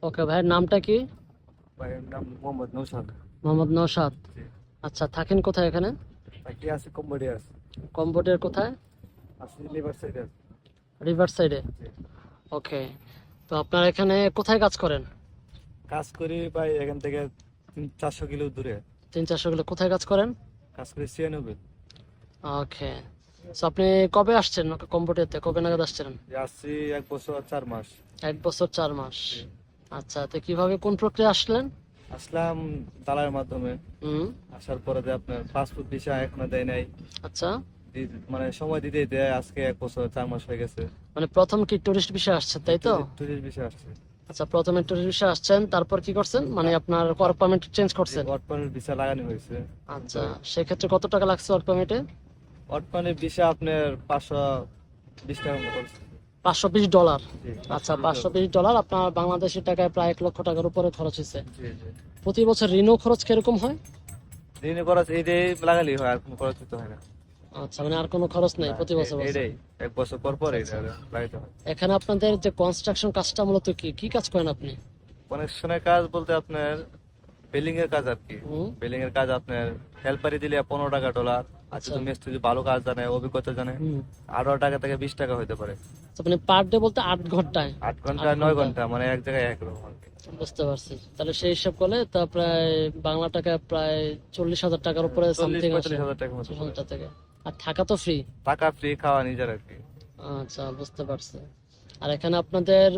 ওকে, ভাইয়ের নামটা কি? ভাইয়ের নাম মোহাম্মদ নৌশাদ। মোহাম্মদ নওশাদ। জি। আচ্ছা, থাকেন কোথায় এখানে? বাকি আছে কম্বোডিয়া আছে। কম্বোডিয়ার কোথায়? আছে লিভার সাইড আছে। রিভার সাইডে। জি। ওকে, তো আপনার এখানে কোথায় কাজ করেন? কাজ করি ভাই এখান থেকে 400 কিলো দূরে। 300-400 কিলো কোথায় কাজ করেন? কাজ করি সিয়ানবে। ওকে, তো আপনি কবে আসছেন কম্বোডিয়াতে? কবে নাগাদ আসছেন? আসছি 1 বছর 4 মাস। 1 বছর 4 মাস। জি। আচ্ছা, তো কিভাবে, কোন প্রক্রিয়া আসলেন? আসলাম দালালের মাধ্যমে। হুম। আসার পরে যে আপনার পাসপোর্ট ভিসা এখনো দেয় নাই। আচ্ছা, মানে সময় দিতে দিতে আজকে 1 বছর 4 মাস হয়ে গেছে। মানে প্রথম কি টুরিস্ট ভিসা আসছেন, তাই তো? টুরিস্ট ভিসা আসছে। আচ্ছা, প্রথমে টুরিস্ট ভিসা আসছেন, তারপর কি করছেন, মানে আপনার ওয়ার্ক পারমিট চেঞ্জ যে করছেন? ওয়ার্ক পারমিট ভিসা লাগানো হয়েছে। আচ্ছা, সেক্ষেত্রে কত টাকা লাগছে ওয়ার্ক পারমিটে? ওয়ার্ক পারমিট ভিসা আপনার 520 টাকা মতো পড়ছে। $520। জি, আচ্ছা, 520 $520 আপনার বাংলাদেশি টাকায় প্রায় 1 লক্ষ টাকার উপরে খরচ হয়েছে। জি জি। প্রতি বছর ঋণও খরচ কিরকম হয়? ঋণের খরচ এইটাই লাগালেই হয়, আর কোনো খরচ দিতে হয় না। আচ্ছা, মানে আর কোনো খরচ নেই না, প্রতি বছর বছর? এইটাই 1 বছর পর পর আচ্ছা, এটা লাগাইতে হয়। এখানে আপনাদের যে কনস্ট্রাকশন কাজটা মূলত কি কি কাজ করেন আপনি? কানেকশনের কাজ বলতে আপনার বিল্ডিং এর কাজ আর কি। হুম। বিল্ডিং এর কাজ আপনার হেল্পারি দিলে $15 আর আচ্ছা। যদি মিস্ত্রি যদি ভালো কাজ জানে, অভিজ্ঞতা জানে, হুম। 18 টাকা থেকে 20 টাকা হতে পারে। আচ্ছা, মানে পার ডে বলতে 8 ঘন্টায়? 8 ঘন্টা 8 9 ঘন্টা। ঘন্টা মানে এক জায়গায় একরকম আর কি। বুঝতে পারছি, তাহলে সেই হিসাব করলে তা প্রায় বাংলা টাকা প্রায় 40,000 টাকার উপরে 40 সামথিং আসে। 45 হাজার টাকার মতো পড়ে। 40,000 থেকে। আর থাকা তো ফ্রি? টাকা ফ্রি, খাওয়া নিজের আর কি। আচ্ছা, বুঝতে পারছি। আর এখানে আপনাদের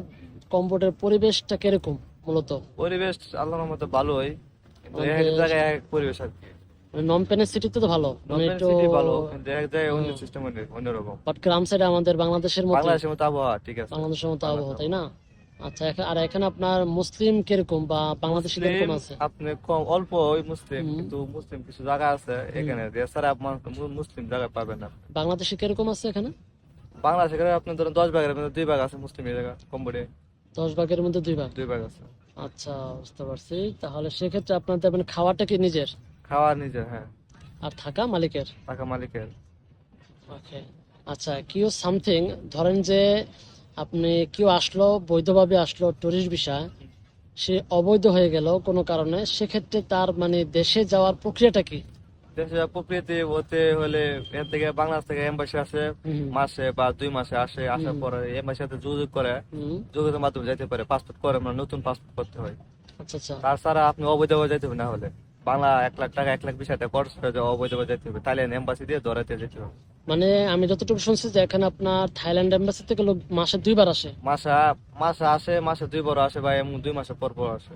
কম্বোডিয়ার পরিবেশটা কিরকম মূলত? পরিবেশ আল্লাহর মতো ভালোই, কিন্তু এক আমাদের জায়গায় এক পরিবেশ আর কি। মানে নমপেনের সিটিতে তো ভালো, মানে নর্থ একটু সিটি ভালো, কিন্তু এক জায়গায় অন্য সিস্টেম অন্যরকম। বাট গ্রাম সাইডে আমাদের বাংলাদেশের মতো। বাংলাদেশের মতো আবহাওয়া ঠিক আছে। বাংলাদেশের মতো আবহাওয়া, বাংলাদেশের তাই না? আবহাওয়া। আচ্ছা, আর এখানে আপনার মুসলিম কিরকম বা বাংলাদেশি মুসলিম কিরকম আছে? আপনি কম অল্প ওই মুসলিম, হুম। কিন্তু মুসলিম কিছু জায়গা আছে হুম। এখানে, এছাড়া আপনার মুসলিম জায়গা পাবেন না। বাংলাদেশি কিরকম আছে এখানে? বাংলাদেশে আপনি ধরেন 10 ভাগের মধ্যে 2 ভাগ আছে মুসলিমের জায়গা, কম্বোডিয়া 10 ভাগের মধ্যে 2 ভাগ? 2 ভাগ আছে। আচ্ছা, বুঝতে পারছি। তাহলে সেক্ষেত্রে আপনাদের মানে খাওয়াটা কি নিজের? খাওয়া নিজের, হ্যাঁ। আর থাকা মালিকের? টাকা মালিকের। ওকে। আচ্ছা, কেউ সামথিং, ধরেন যে আপনি কেউ আসলো, বৈধভাবে আসলো টুরিস্ট ভিসা, সে অবৈধ হয়ে গেল কোনো কারণে, সেক্ষেত্রে তার মানে দেশে যাওয়ার প্রক্রিয়াটা কি? দেশে প্রকৃতি হতে হলে এর থেকে বাংলাদেশ থেকে এম্বাসি আসে, হুম। মাসে বা 2 মাসে আসে, আসার হুম। পরে এম্বাসির সাথে যোগাযোগ করে, হুম। যোগাযোগের মাধ্যমে যাইতে পারে। পাসপোর্ট করে মানে নতুন পাসপোর্ট করতে হয়। আচ্ছা, আচ্ছা। তাছাড়া আপনি অবৈধভাবে যাইতে হবে, না হলে বাংলা 1 লাখ টাকা 1,20,000 খরচ করে অবৈধভাবে যাইতে হবে, তাহলে এম্বাসি দিয়ে ধরাতে যেতে হবে। মানে আমি যতটুকু শুনছি যে এখানে আপনার থাইল্যান্ড এম্বাসি থেকে লোক মাসে 2 বার আসে। মাসে মাসে আসে, মাসে 2 বার আসে বা এমন 2 মাসে পর পর আসে।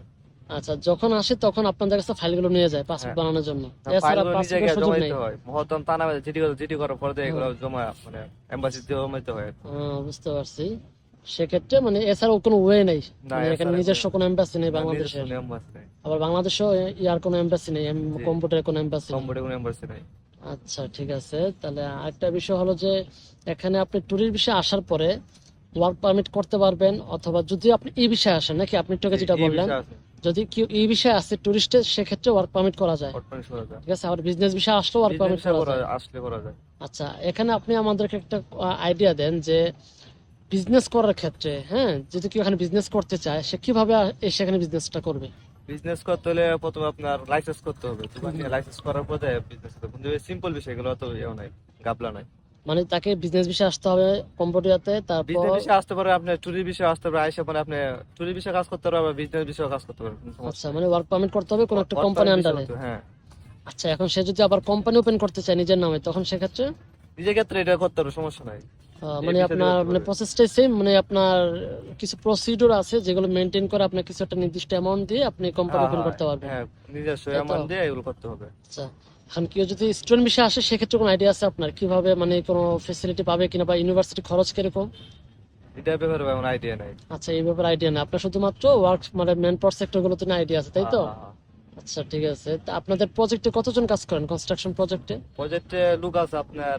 আচ্ছা, যখন আসে তখন আপনাদের কাছে ফাইলগুলো নিয়ে যায় পাসপোর্ট হ্যাঁ, বানানোর জন্য, এছাড়া ফাইলগুলো নিজে পাসপোর্টের গিয়ে সুযোগ জমা নেই? দিতে হয়। মহতম তা নামে জিডি করার পর দিয়ে এগুলো হ্যাঁ। জমা মানে এম্বাসি দিয়ে জমা দিতে হয়। বুঝতে পারছি। সেক্ষেত্রে মানে এছাড়াও কোনো ওয়ে নেই, না, মানে এখানে এছাড়া নিজস্ব কোনো এম্বাসি নেই না, নিজস্ব বাংলাদেশের? কোনো এম্বাসি নেই। আবার বাংলাদেশেও ইয়ার কোনো এম্বাসি নেই, জি। কম্পিউটারের কোনো এম্বাসি নেই? কম্বোডিয়া কোনো এম্বাসি নেই। আচ্ছা, ঠিক আছে। তাহলে আরেকটা বিষয় হলো যে এখানে আপনি ট্যুরিস্ট ভিসায় আসার পরে ওয়ার্ক পারমিট করতে পারবেন, অথবা যদি আপনি ই ভিসায় আসেন, নাকি আপনি একটু আগে জি, যেটা এই বললেন, বিষয় আছে। যদি কেউ ই ভিসায় আসে ট্যুরিস্টের, সেক্ষেত্রে ওয়ার্ক পারমিট করা যায়। বর্তমানে শোনা যায়। ঠিক আছে, আবার বিজনেস ভিসা আসলেও ওয়ার্ক বিজনেস পারমিট ভিসা করা করা যায়। আসলে করা যায়। আচ্ছা, এখানে আপনি আমাদেরকে একটা আইডিয়া দেন যে বিজনেস করার ক্ষেত্রে, হ্যাঁ, যদি কেউ এখানে বিজনেস করতে চায়, সে কিভাবে এসে এখানে বিজনেসটা করবে? বিজনেস করতে হলে প্রথমে আপনার লাইসেন্স করতে হবে। দোকান থেকে লাইসেন্স করার পরে বিজনেস করতে হবে। কিন্তু সিম্পল বিষয়, এগুলো অত ইয়েও নাই, গাবলা নাই। মানে তাকে বিজনেস ভিসা আসতে হবে কম্বোডিয়াতে, তারপর? বিজনেস বিষয়ে আসতে পারে, আপনি ট্যুরিস্ট বিষয়ে আসতে পারে, আইসা পরে আপনি ট্যুরিস্ট বিষয়ে কাজ করতে পারবে, বিজনেস বিষয়ে কাজ করতে পারবে, কোনো সমস্যা আচ্ছা, নেই। মানে ওয়ার্ক পারমিট করতে হবে কোনো একটা কোম্পানি বর্তমানে বিষয় আন্ডারে? হতো, হ্যাঁ। আচ্ছা, এখন সে যদি আবার কোম্পানি ওপেন করতে চায় নিজের নামে, তখন সেক্ষেত্রে নিজের ক্ষেত্রে এটা করতে পারবে, সমস্যা নাই। এই মানে বিষয়টা আপনার করতে মানে পারবে। প্রসেসটাই সেম, মানে আপনার কিছু প্রসিডিউর আছে যেগুলো মেনটেন করে আপনার কিছু একটা নির্দিষ্ট অ্যামাউন্ট দিয়ে আপনি কোম্পানি হ্যাঁ ওপেন হ্যাঁ করতে পারবেন, হ্যাঁ, নিজস্ব তাই তো? অ্যামাউন্ট দিয়ে এগুলো করতে হবে। আচ্ছা, এখন কেউ যদি স্টুডেন্ট ভিসা আসে, সেক্ষেত্রে কোনো আইডিয়া আছে আপনার কিভাবে, মানে কোনো ফেসিলিটি পাবে কিনা, বা ইউনিভার্সিটি খরচ কিরকম? এটার ব্যাপারে আমার আইডিয়া নাই। আচ্ছা, এই ব্যাপারে আইডিয়া না আপনার, শুধুমাত্র ওয়ার্ক মানে ম্যান পাওয়ার সেক্টর গুলোতে আইডিয়া আছে, তাই হ্যাঁ তো? হ্যাঁ হ্যাঁ। আচ্ছা, ঠিক আছে। তা আপনাদের প্রজেক্টে কতজন কাজ করেন, কনস্ট্রাকশন প্রজেক্টে? প্রজেক্টে লোক আছে আপনার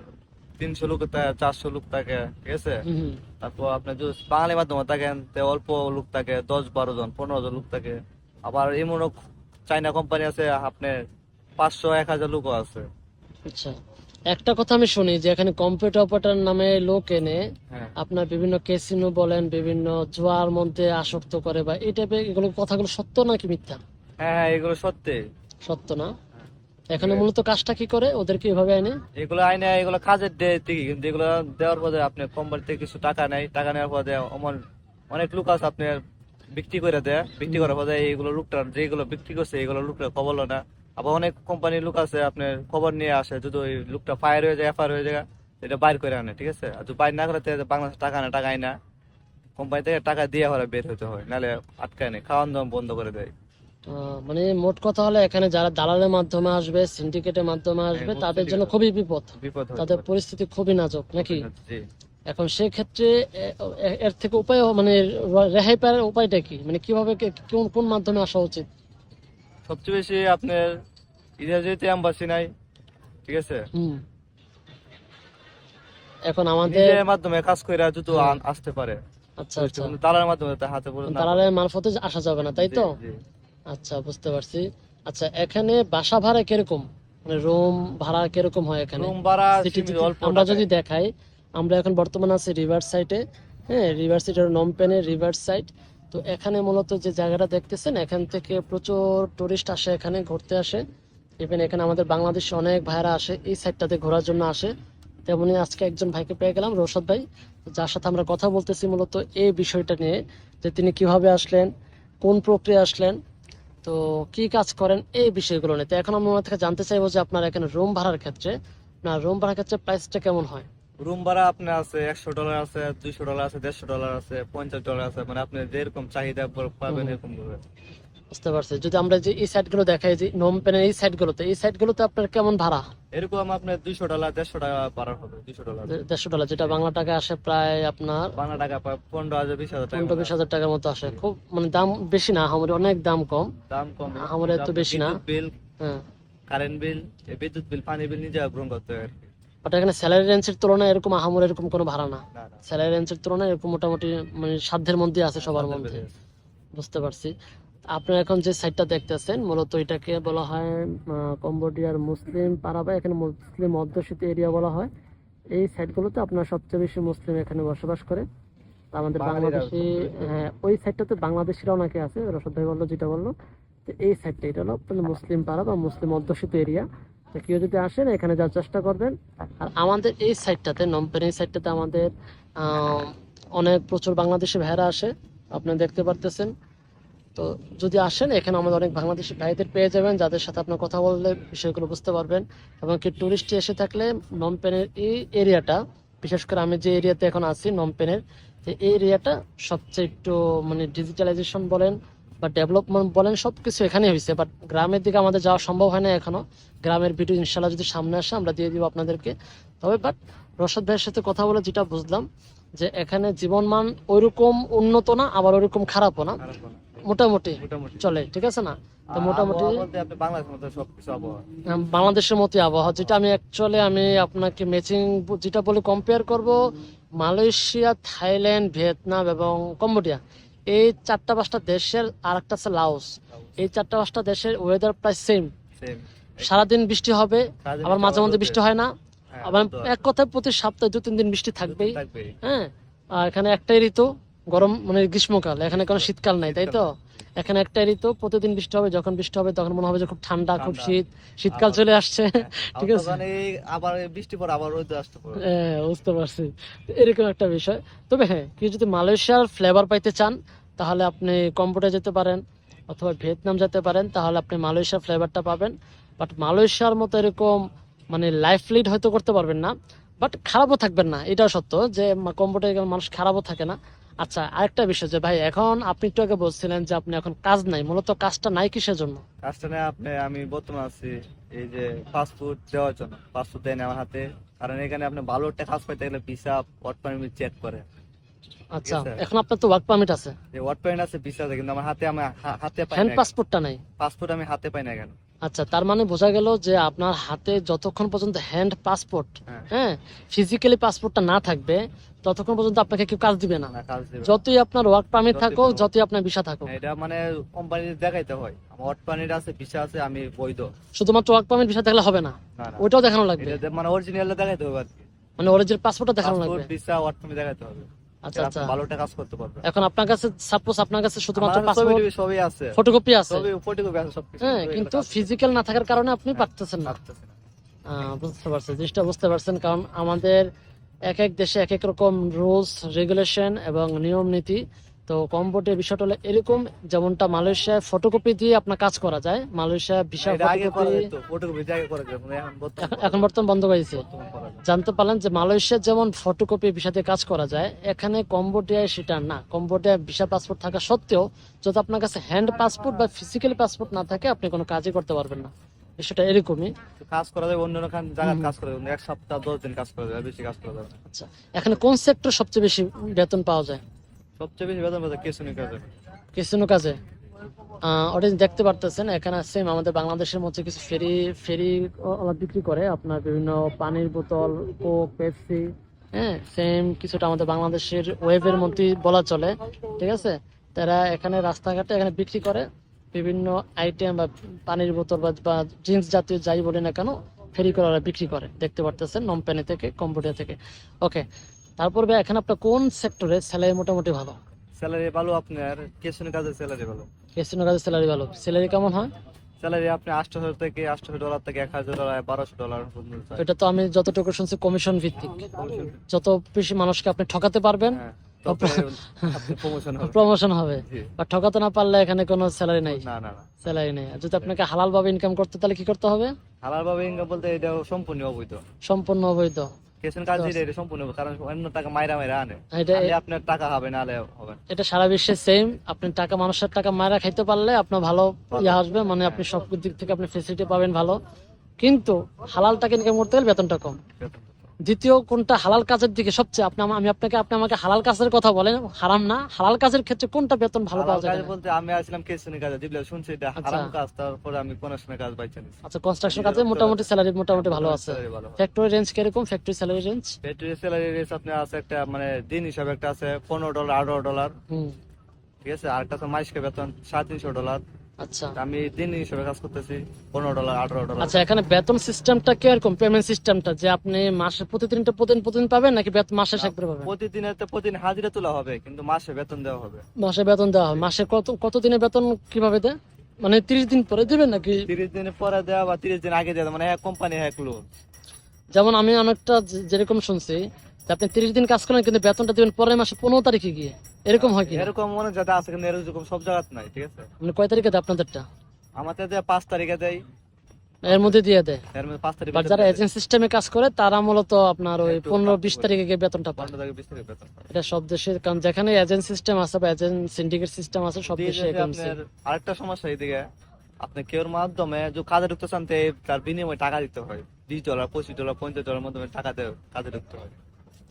300 লোক থাকে, 400 লোক থাকে, ঠিক আছে। হুম, হুম। তারপর আপনার যদি বাঙালি মাধ্যমে থাকেন তে অল্প লোক থাকে, 10-12 জন 15 জন লোক থাকে। আবার এমনও চাইনা কোম্পানি আছে আপনার 500-1000 লোকও আছে। আচ্ছা, একটা কথা আমি শুনি যে এখানে কম্পিউটার অপারেটর নামে লোক এনে হ্যাঁ আপনার বিভিন্ন ক্যাসিনো বলেন, বিভিন্ন জুয়ার মধ্যে আসক্ত করে, বা এই টাইপের এগুলো কথাগুলো সত্য নাকি মিথ্যা? হ্যাঁ হ্যাঁ, এগুলো সত্যি। সত্য না? এখানে মূলত কাজটা কি করে ওদেরকে এভাবে আইনে? এগুলো আইনে এগুলো কাজের দেয় ঠিকই, কিন্তু এগুলো দেওয়ার পরে আপনি কোম্পানিতে কিছু টাকা নেয়, টাকা নেওয়ার পরে অনেক লোক আছে আপনার বিক্রি করে দেয়, বিক্রি করার পরে এইগুলো লোকটা যেগুলো বিক্রি করছে এগুলো লোকটা খবর লয় না। আবার অনেক কোম্পানির লোক আছে আপনার খবর নিয়ে আসে, যদি ওই লোকটা ফায়ার হয়ে যায়, এফআইআর হয়ে যায়, এটা বাইর করে আনে, ঠিক আছে। আর যদি বাইর না করে তাহলে বাংলাদেশ টাকা না, টাকা আয় না, কোম্পানি থেকে টাকা দিয়ে হলে বের হতে হয়, নাহলে আটকায় নেই, খাওয়ান দাওয়ান বন্ধ করে দেয়। মানে মোট কথা হলো এখানে যারা দালালের মাধ্যমে আসবে, সিন্ডিকেটের মাধ্যমে আসবে, হ্যাঁ, তাদের জন্য syndicate খুবই বিপদ, বিপদ হতে তাদের পারে। পরিস্থিতি খুবই নাজুক নাকি? জি। এখন সেক্ষেত্রে এর থেকে উপায় মানে রেহাই পাওয়ার উপায়টা কি, মানে কিভাবে কোন কোন মাধ্যমে আসা উচিত? সবচেয়ে বেশি আপনার ইংরেজিতে এম্বাসি নাই, ঠিক আছে। হুম। এখন আমাদের নিজের মাধ্যমে কাজ করে যদি আসতে পারে, আচ্ছা আচ্ছা, কোনো দালালের মাধ্যমে তার হাতে পড়ে না পড়ে। দালালের মারফতে আসা যাবে না, তাই জি, তো? জি। আচ্ছা, বুঝতে পারছি। আচ্ছা, এখানে বাসা ভাড়া কিরকম, মানে রুম ভাড়া কিরকম হয় এখানে রুম ভাড়া সিটিতে? সীমিত, অল্প আমরা টাকায়। যদি দেখাই, আমরা এখন বর্তমানে আছি রিভার সাইডে। হ্যাঁ, রিভার সাইডের নমপেনের রিভার সাইড। তো এখানে মূলত যে জায়গাটা দেখতেছেন, এখান থেকে প্রচুর টুরিস্ট আসে, এখানে ঘুরতে আসে। ইভেন এখানে আমাদের বাংলাদেশে অনেক ভাইরা আসে এই সাইডটাতে ঘোরার জন্য আসে। তেমনি আজকে একজন ভাইকে পেয়ে গেলাম, রশদ ভাই, যার সাথে আমরা কথা বলতেছি মূলত এই বিষয়টা নিয়ে, যে তিনি কিভাবে আসলেন, কোন প্রক্রিয়া আসলেন, তো কি কাজ করেন, এই বিষয়গুলো নিয়ে। তো এখন আমি ওনার থেকে জানতে চাইবো যে আপনার এখানে রুম ভাড়ার ক্ষেত্রে, না রুম ভাড়ার ক্ষেত্রে প্রাইসটা কেমন হয়? রুম ভাড়া আপনার আছে $100 আছে, $200 আছে, $150 আছে, $50 আছে, মানে আপনি যেরকম চাহিদা পাবেন হুম, এরকম ভাবে। বুঝতে পারছি। যদি আমরা যে এই সাইড গুলো দেখাই, যে নমপেনের এই সাইড গুলোতে, এই সাইড গুলোতে আপনার কেমন ভাড়া? এরকম আপনার $200 $150 পার হবে, $200। $150, যেটা বাংলা টাকা আসে প্রায় আপনার বাংলা টাকা প্রায় 15,000 20,000 টাকা 15-20 হাজার টাকার মতো আসে। খুব মানে দাম বেশি না, আমাদের অনেক দাম কম, দাম কম। আমাদের কিন্তু এত আপনার বেশি না। বিদ্যুৎ বিল, হ্যাঁ, কারেন্ট বিল, বিদ্যুৎ বিল, পানি বিল নিজে গ্রহণ করতে হয় আর কি। বাট এখানে স্যালারি রেঞ্জের তুলনায় এরকম আহামরি এরকম কোনো ভাড়া না। না না, স্যালারি রেঞ্জের তুলনায় এরকম মোটামুটি মানে সাধ্যের মধ্যে আছে সবার সাধ্যের মধ্যে। মধ্যে আছে। বুঝতে পারছি। আপনার এখন যে সাইটটা দেখতেছেন মূলত এটাকে বলা হয় কম্বোডিয়ার মুসলিম পাড়া, বা এখানে মুসলিম অধ্যুষিত এরিয়া বলা হয়। এই সাইটগুলোতে আপনার সবচেয়ে বেশি মুসলিম এখানে বসবাস করে। তো আমাদের বাঙালিরা বাংলাদেশি, সবচেয়ে বেশি। হ্যাঁ ওই সাইটটাতে বাংলাদেশিরা অনেকে আছে, রশদ ভাই বললো যেটা বললো। তো এই সাইটটা, এটা হলো আপনার মুসলিম পাড়া বা মুসলিম অধ্যুষিত এরিয়া। তো কেউ যদি আসেন এখানে যাওয়ার চেষ্টা করবেন। আর আমাদের এই সাইটটাতে, নমপেন এই সাইটটাতে আমাদের আহ, অনেক প্রচুর বাংলাদেশি ভাইয়েরা আসে, আপনি দেখতে পারতেছেন। তো যদি আসেন এখানে আমাদের অনেক বাংলাদেশি ভাইদের পেয়ে যাবেন, যাদের সাথে আপনার কথা বললে বিষয়গুলো বুঝতে পারবেন। এবং কি টুরিস্ট এসে থাকলে নমপেনের এই এরিয়াটা, বিশেষ করে আমি যে এরিয়াতে এখন আছি নমপেনের, তো এই এরিয়াটা সবচেয়ে একটু মানে ডিজিটালাইজেশন বলেন বা ডেভেলপমেন্ট বলেন, সবকিছু এখানে হয়েছে। বাট গ্রামের দিকে আমাদের যাওয়া সম্ভব হয় না এখনো। গ্রামের ভিডিও ইনশাল্লাহ যদি সামনে আসে আমরা দিয়ে দিব আপনাদেরকে। তবে বাট রশদ ভাইয়ের সাথে কথা বলে যেটা বুঝলাম, যে এখানে জীবনমান ওইরকম উন্নত না, আবার ওইরকম খারাপও না, খারাপ না, মোটামুটি মোটামুটি। চলে, ঠিক আছে না? তো মোটামুটি আবহাওয়া বলতে আপনি বাংলাদেশের মধ্যে সবকিছু আবহাওয়া। বাংলাদেশের মতো আবহাওয়া, যেটা আমি অ্যাকচুয়ালি আমি আপনাকে ম্যাচিং যেটা বলে কম্পেয়ার করব, মালয়েশিয়া, থাইল্যান্ড, ভিয়েতনাম এবং কম্বোডিয়া, এই 4-5টা দেশের, আর একটা আছে লাওস, এই 4-5টা দেশের ওয়েদার প্রায় সেম। সেম। সারাদিন বৃষ্টি হবে, সারাদিন আবার মাঝে মধ্যে রোদে। বৃষ্টি হয় না, হ্যাঁ, আবার রোদ আছে। এক কথায় প্রতি সপ্তাহে 2-3 দিন বৃষ্টি থাকবেই। থাকবেই। হ্যাঁ, আর এখানে একটাই ঋতু, গরম মানে গ্রীষ্মকাল, এখানে কোনো শীতকাল নাই, তাই তো? এখানে একটাই ঋতু, প্রতিদিন বৃষ্টি হবে, যখন বৃষ্টি হবে তখন মনে হবে যে খুব ঠান্ডা, খুব ঠান্ডা। শীত, শীতকাল চলে আসছে। ঠিক আছে, তখন এই আবার এই বৃষ্টি পরে আবার রোদ আসতে পারে। হ্যাঁ বুঝতে পারছি। তো এরকম একটা বিষয়। তবে হ্যাঁ, কেউ যদি মালয়েশিয়ার ফ্লেভার পাইতে চান তাহলে আপনি কম্বোডিয়া যেতে পারেন, অথবা ভিয়েতনাম যেতে পারেন, তাহলে আপনি মালয়েশিয়ার ফ্লেভারটা পাবেন। বাট মালয়েশিয়ার মতো এরকম মানে লাইফ লিড হয়তো করতে পারবেন না, বাট খারাপও থাকবেন না, এটাও সত্য যে কম্বোডিয়ার মানুষ খারাপও থাকে না। আচ্ছা, আরেকটা বিষয়, যে ভাই এখন আপনি একটু আগে বলছিলেন যে আপনি এখন কাজ নাই, মূলত কাজটা নাই কিসের জন্য? কাজটা নিয়ে আমি বর্তমানে আছি এই যে পাসপোর্ট দেওয়ার জন্য, পাসপোর্ট দেয় না আমার হাতে। কারণ এখানে আপনি ভালো একটা কাজ পাইতে গেলে ভিসা, ওয়ার্ক পারমিট চেক করে। আচ্ছা, আছে। এখন আপনার তো ওয়ার্ক পারমিট আছে, যে ওয়ার্ক পারমিট আছে, ভিসা আছে, কিন্তু আমার হাতে পাই হ্যান্ড না। পাসপোর্টটা নাই। পাসপোর্ট আমি হাতে পাই না কেন? আচ্ছা, তার মানে বোঝা গেল যে আপনার হাতে যতক্ষণ পর্যন্ত হ্যান্ড পাসপোর্ট, হ্যাঁ, হ্যাঁ, ফিজিক্যালি পাসপোর্টটা না থাকবে ততক্ষণ পর্যন্ত আপনাকে কেউ কাজ দিবে না, না কাজ দেবে না। যতই আপনার ওয়ার্ক পারমিট যতই থাকুক, পারবো। যতই আপনার ভিসা থাকুক। এটা মানে কোম্পানি দেখাইতে হয় আমার ওয়ার্ক পারমিট আছে, ভিসা আছে, আমি বৈধ। শুধুমাত্র ওয়ার্ক পারমিট ভিসা থাকলে হবে না, না না, ওইটাও দেখানো লাগবে, এটা মানে অরিজিনাল দেখাইতে হবে আর কি। মানে অরিজিনাল পাসপোর্টটা দেখানো পাসপোর্ট, লাগবে। ভিসা, ওয়ার্ক পারমিট দেখাইতে হবে। আচ্ছা এটা আচ্ছা। আপনি ভালো একটা কাজ করতে পারবেন। এখন আপনার কাছে সাপোজ আপনার কাছে শুধুমাত্র আমার ছবি পাসপোর্ট টবি সবই আছে, ফটোকপি আছে, ছবি ফটোকপি আছে, সবকিছু, হ্যাঁ, এগুলো কিন্তু কাজ করতে ফিজিক্যাল না থাকার কারণে আপনি পারতেছেন না। পারতেছি না। বুঝতে পারছেন, জিনিসটা বুঝতে পারছেন, কারণ আমাদের এক এক দেশে এক এক রকম রুলস রেগুলেশন এবং নিয়ম নীতি। তো কম্বোডিয়ার বিষয়টা হলো এরকম, যেমনটা মালয়েশিয়ায় ফটোকপি দিয়ে আপনার কাজ করা যায়, মালয়েশিয়া ভিসা এটা আগে করা ফটোকপি যেত, ফটোকপি আগে করা যেত, এখন বর্তমানে এখন বর্তমান বন্ধ হয়েছে। করা যায়। জানতে পারলেন যে মালয়েশিয়া যেমন ফটোকপি ভিসাতে কাজ করা যায়, এখানে কম্বোডিয়ায় সেটা না। কম্বোডিয়ায় ভিসা পাসপোর্ট থাকা সত্ত্বেও যদি আপনার কাছে হ্যান্ড পাসপোর্ট বা ফিজিক্যাল পাসপোর্ট না থাকে, আপনি কোনো কাজই করতে পারবেন না। বিষয়টা এরকমই। তো কাজ করা যায় অন্য জায়গায়, কাজ করা যায় এক সপ্তাহ 10 দিন কাজ করা যায়, বেশি কাজ করা যায় না। আচ্ছা, এখানে কোন সেক্টর সবচেয়ে বেশি বেতন পাওয়া যায়? সবচেয়ে বেশি বেতন পাচ্ছে কেসুনি কাজে। কিছু কাজে ওটা দেখতে পারতেছেন, এখানে সেম আমাদের বাংলাদেশের মধ্যে কিছু ফেরি ফেরি ওরা বিক্রি করে আপনার বিভিন্ন পানির বোতল, কোক, পেপসি, হ্যাঁ, সেম কিছুটা আমাদের বাংলাদেশের ওয়েবের মধ্যেই বলা চলে, ঠিক আছে। তারা এখানে রাস্তাঘাটে এখানে বিক্রি করে বিভিন্ন আইটেম বা পানির বোতল বা ড্রিঙ্কস জাতীয় যাই বলি না কেন, ফেরি করে ওরা বিক্রি করে, দেখতে পারতেছেন, নমপেনি থেকে, কম্বোডিয়া থেকে। ওকে, তারপর ভাই এখানে আপনার কোন সেক্টরে স্যালারি মোটামুটি ভালো? স্যালারি ভালো আপনার, কেসুনি কাজের স্যালারি ভালো। ক্যাসিনো কাজে স্যালারি ভালো, স্যালারি কেমন হয়? স্যালারি আপনি $800 থেকে $1000, $1200 পর্যন্ত চাই। এটা তো আমি যতটুকু শুনছি কমিশন ভিত্তিক, Commission। যত বেশি মানুষকে আপনি ঠকাতে পারবেন হ্যাঁ, তবে আপনি প্রমোশন হবে। প্রমোশন হবে, জি। বা ঠকাতে না পারলে এখানে কোনো স্যালারি নাই, না না না, স্যালারি নেই। আর যদি আপনাকে হালাল ভাবে ইনকাম করতে, তাহলে কি করতে হবে? হালাল ভাবে ইনকাম বলতে এটা সম্পূর্ণ অবৈধ। সম্পূর্ণ অবৈধ। কেসুনি কাজ এটা সম্পূর্ণ অবৈধ, কারণ অন্য টাকা মাইরা মাইরা আনে, এটা আনলে আপনার টাকা হবে, না হলে হবে না। এটা সারা বিশ্বে সেম, আপনি টাকা, মানুষের টাকা মায়েরা খাইতে পারলে আপনার ভালো ইয়ে আসবে, মানে আপনি সব দিক থেকে আপনি ফেসিলিটি পাবেন ভালো, কিন্তু হালাল টাকা ইনকাম করতে গেলে বেতনটা কম। দ্বিতীয় কোনটা হালাল কাজের দিকে সবচেয়ে আপনি আমাকে হালাল কাজের কথা বলেন, হারাম না, হালাল কাজের ক্ষেত্রে কোনটা বেতন ভালো হালাল পাওয়া যায় কাজ এখানে? বলতে আমি আসলাম কেসুনি কাজে, দিবলে শুনছি এটা আচ্ছা। হারাম কাজ, তারপরে আমি কনস্ট্রাকশনের কাজ পাইছি। আচ্ছা, কনস্ট্রাকশন কাজে মোটামুটি স্যালারি মোটামুটি ভালো আছে। স্যালারি ভালো। ফ্যাক্টরি রেঞ্জ কিরকম? Factory salary range? Factory salary rate আপনার আছে একটা, মানে দিন হিসাবে একটা আছে $15, $18, হুম, ঠিক আছে। আর একটা আছে মাসিক বেতন $350। আচ্ছা আমি দিন হিসাবে কাজ করতেছি $15, $18। আচ্ছা। এখানে বেতন সিস্টেমটা কিরকম, পেমেন্ট সিস্টেমটা, যে আপনি মাসে প্রতিদিন পাবেন নাকি মাসে শেষ করে পাবেন? প্রতিদিন হাজিরা তোলা হবে, কিন্তু মাসে বেতন দেওয়া হবে। মাসে বেতন দেওয়া হয়। মাসে কত দিনে বেতন কিভাবে দেয়, মানে 30 দিন পরে দিবেন নাকি? 30 দিন পরে দেওয়া বা 30 দিন আগে দেওয়া, মানে এক কোম্পানি এক লোন। যেমন আমি অনেকটা যেরকম শুনছি যে আপনি 30 দিন কাজ করেন কিন্তু বেতনটা দিবেন পরের মাসে 15 তারিখে গিয়ে, এরকম হয় কি? এরকম অনেক জায়গা আছে, কিন্তু এরকম সব জায়গাতে নাই, ঠিক আছে। মানে কয় তারিখে দেয় আপনাদেরটা? আমাদের দেয় 5 তারিখে দেয়, এর মধ্যে দিয়ে দেয়। এর মধ্যে 5 তারিখ বাট যারা এজেন্ট সিস্টেমে কাজ করে তারা মূলত আপনার ওই একটু 15-20 কম তারিখে গিয়ে বেতনটা পায়। 15 থেকে 20 তারিখ বেতন পায়। এটা সব দেশে, কারণ যেখানে এজেন্ট সিস্টেম আছে বা এজেন্ট সিন্ডিকেট সিস্টেম আছে সব দিয়ে দেশে যে এরকম আপনার আরেকটা সমস্যা এইদিকে, আপনি কেউর মাধ্যমে যে কাজে ঢুকতে চান, তার বিনিময়ে টাকা দিতে হয়, $20, $25, $50 মাধ্যমে টাকা দিয়ে কাজে ঢুকতে হয়,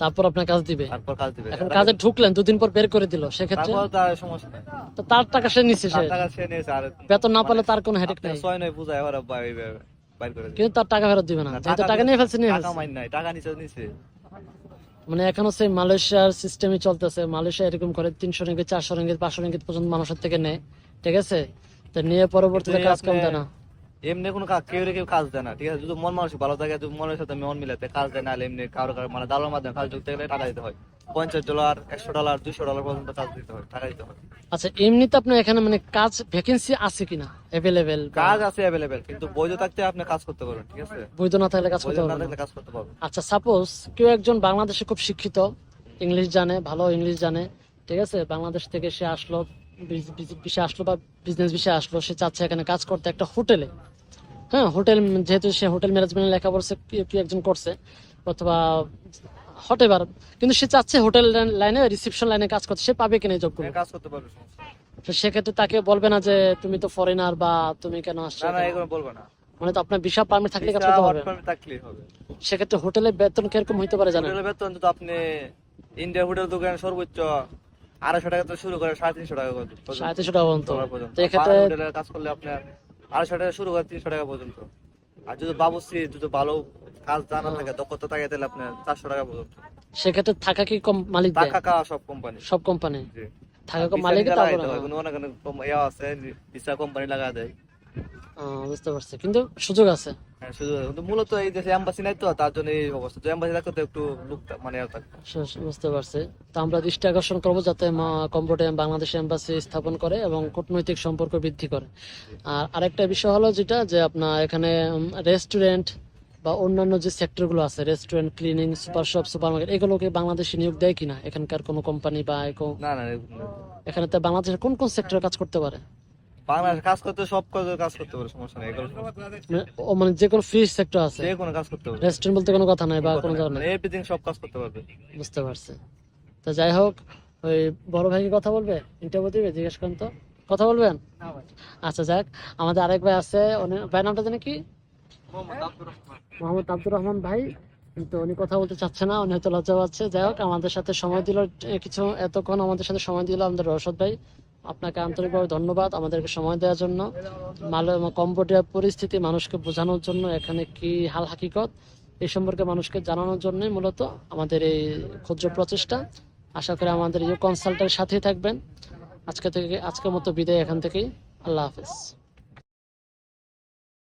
তারপর আপনার কাজ দিবে। তারপর কাজ দিবে। এখন কাজে ঢুকলেন, 2 দিন পর বের করে দিল, সেক্ষেত্রে তারপর তার সমস্যা নাই, তো তার টাকা সে নিচ্ছে, সে তার টাকা সে নিয়েছে, আর বেতন না পেলে তার কোনো হেডেক আপনার নাই, 6 নয় বুঝায় ওরা বাইর করে দিবে। কিন্তু তার টাকা ফেরত দিবে না, না, যেহেতু টাকা নিয়ে ফেলছে, নিয়ে টাকা ফেলছে। মাইন নাই, টাকা নিচে। মানে এখনো সেই মালয়েশিয়ার সিস্টেমই চলতেছে। মালয়েশিয়া এরকম করে 300 রিঙ্গিত, 400 রিঙ্গিত, 500 রিঙ্গিত পর্যন্ত মানুষের থেকে নেয়, ঠিক আছে। তো নিয়ে পরবর্তীতে কিন্তু এই কাজ কম আপনি- দেয় না। এমনি কোনো কেউ কাজ দেয় না, ঠিক আছে। যদি মন মানুষ ভালো থাকে, যদি মনের সাথে মন মিলাতে কাজ দেয়, না হলে এমনি কারো মানে দালার মাধ্যমে কাজ ঢুকতে গেলে টাকা দিতে হয়, $50, $100, $200 পর্যন্ত কাজ দিতে হয়, টাকা দিতে হয়। আচ্ছা, এমনিতে আপনার এখানে মানে কাজ ভ্যাকেন্সি আছে কিনা, অ্যাভেলেবেল? কাজ আছে অ্যাভেলেবেল, কিন্তু বৈধ থাকতে আপনি কাজ করতে পারবেন, ঠিক আছে। বৈধ না থাকলে কাজ বৈধ করতে না পারবেন না। থাকলে কাজ করতে পারবেন। আচ্ছা, সাপোজ কেউ একজন বাংলাদেশে খুব শিক্ষিত, ইংলিশ জানে, ভালো ইংলিশ জানে, ঠিক আছে, বাংলাদেশ থেকে সে আসলো, বিষয়ে আসলো বা বিজনেস বিষয়ে আসলো, সে চাচ্ছে এখানে কাজ করতে একটা হোটেলে, হ্যাঁ, হোটেল, যেহেতু সে হোটেল ম্যানেজমেন্ট লেখা পড়ছে, কি একজন করছে, অথবা হটেবার, কিন্তু সে চাচ্ছে হোটেল লাইনে, রিসেপশন লাইনে কাজ করতে, সে পাবে কিনা এই জবগুলো? হ্যাঁ, কাজ করতে পারবে, সমস্যা নেই। তো সেক্ষেত্রে তাকে বলবে না যে তুমি তো ফরেনার বা তুমি কেন আসছো না না, এখানে? এগুলো বলবো না, মানে তো আপনার ভিসা পারমিট থাকলে কাজ ভিসা করতে ওয়ার্ক পারবে। পারমিট থাকলেই হবে। সেক্ষেত্রে হোটেলের বেতন কিরকম হইতে পারে জানেন? হোটেলের বেতন তো আপনি ইন্ডিয়া হোটেল দোকানে সর্বোচ্চ 250 টাকা থেকে শুরু করে 350 টাকা পর্যন্ত। 350 টাকা পর্যন্ত। ডলার পর্যন্ত। তো এক্ষেত্রে বাংলা হোটেলে কাজ করলে আপনার 250 টাকা শুরু করে 300 টাকা পর্যন্ত। আর যদি বাবুর্চি যদি ভালো কাজ জানা থাকে, দক্ষতা থাকে, তাহলে আপনার 400 টাকা পর্যন্ত। সেক্ষেত্রে থাকা কি কম মালিক দেয়? টাকা খাওয়া সব কোম্পানি। সব কোম্পানি জি। থাকা আর কম ভিসা মালিক নিজে তারপরে লাগাইতে হয়, কোনো অনেক অনেক ইয়া আছে, ভিসা কোম্পানি লাগা দেয়। বুঝতে পারছি, কিন্তু সুযোগ আছে। হ্যাঁ, শুধু কিন্তু মূলত এই দেশে এম্বাসি নাই তো, তার জন্য এই অবস্থা। তো এম্বাসি থাকতে তো একটু লোক মানে ইয়া থাকতো। বুঝতে পারছি। তো আমরা দৃষ্টি আকর্ষণ করবো যাতে কম্বোডিয়া বাংলাদেশ এম্বাসি স্থাপন করে এবং কূটনৈতিক সম্পর্ক বৃদ্ধি করে। আর আরেকটা বিষয় হলো যেটা, যে আপনার এখানে রেস্টুরেন্ট বা অন্যান্য যে সেক্টরগুলো আছে, restaurant, cleaning, super shop, super market, এগুলোকে বাংলাদেশে নিয়োগ দেয় কিনা এখানকার কোনো কোম্পানি বা না না, এরকম না। এখানে তো বাংলাদেশের কোন কোন সেক্টরে কাজ করতে পারে? বাংলাদেশ কাজ করতে সব কাজ করতে পারে, সমস্যা নেই, এগুলো সমস্যা নেই। মানে যে কোনো ফ্রি সেক্টর আছে, যে কোনো কাজ করতে পারবে, রেস্টুরেন্ট বলতে কোনো কথা নাই বা কোনো ধরনের? এভরিথিং সব কাজ করতে পারবে। বুঝতে পারছি। তো যাই হোক, ওই বড় ভাইকে কথা বলবে, ইন্টারভিউ দিবে, জিজ্ঞেস করেন তো, কথা বলবেন? আচ্ছা যাক, আমাদের আরেক ভাই আছে, ভাই নামটা জানি কি? মোহাম্মদ আব্দুর রহমান ভাই। কিন্তু উনি কথা বলতে চাচ্ছে না, উনি হয়তো লজ্জা পাচ্ছে। যাই হোক, আমাদের সাথে সময় দিল, কিছু এতক্ষণ আমাদের সাথে সময় দিল আমাদের রশদ ভাই। আপনাকে আন্তরিকভাবে ধন্যবাদ আমাদেরকে সময় দেওয়ার জন্য, কম্বোডিয়ার পরিস্থিতি মানুষকে বোঝানোর জন্য, এখানে কি হাল হাকিকত এই সম্পর্কে মানুষকে জানানোর জন্য মূলত আমাদের এই ক্ষুদ্র প্রচেষ্টা। আশা করি আমাদের এই কনসাল্টের সাথেই থাকবেন। আজকের মতো বিদায় এখান থেকেই। আল্লাহ হাফেজ।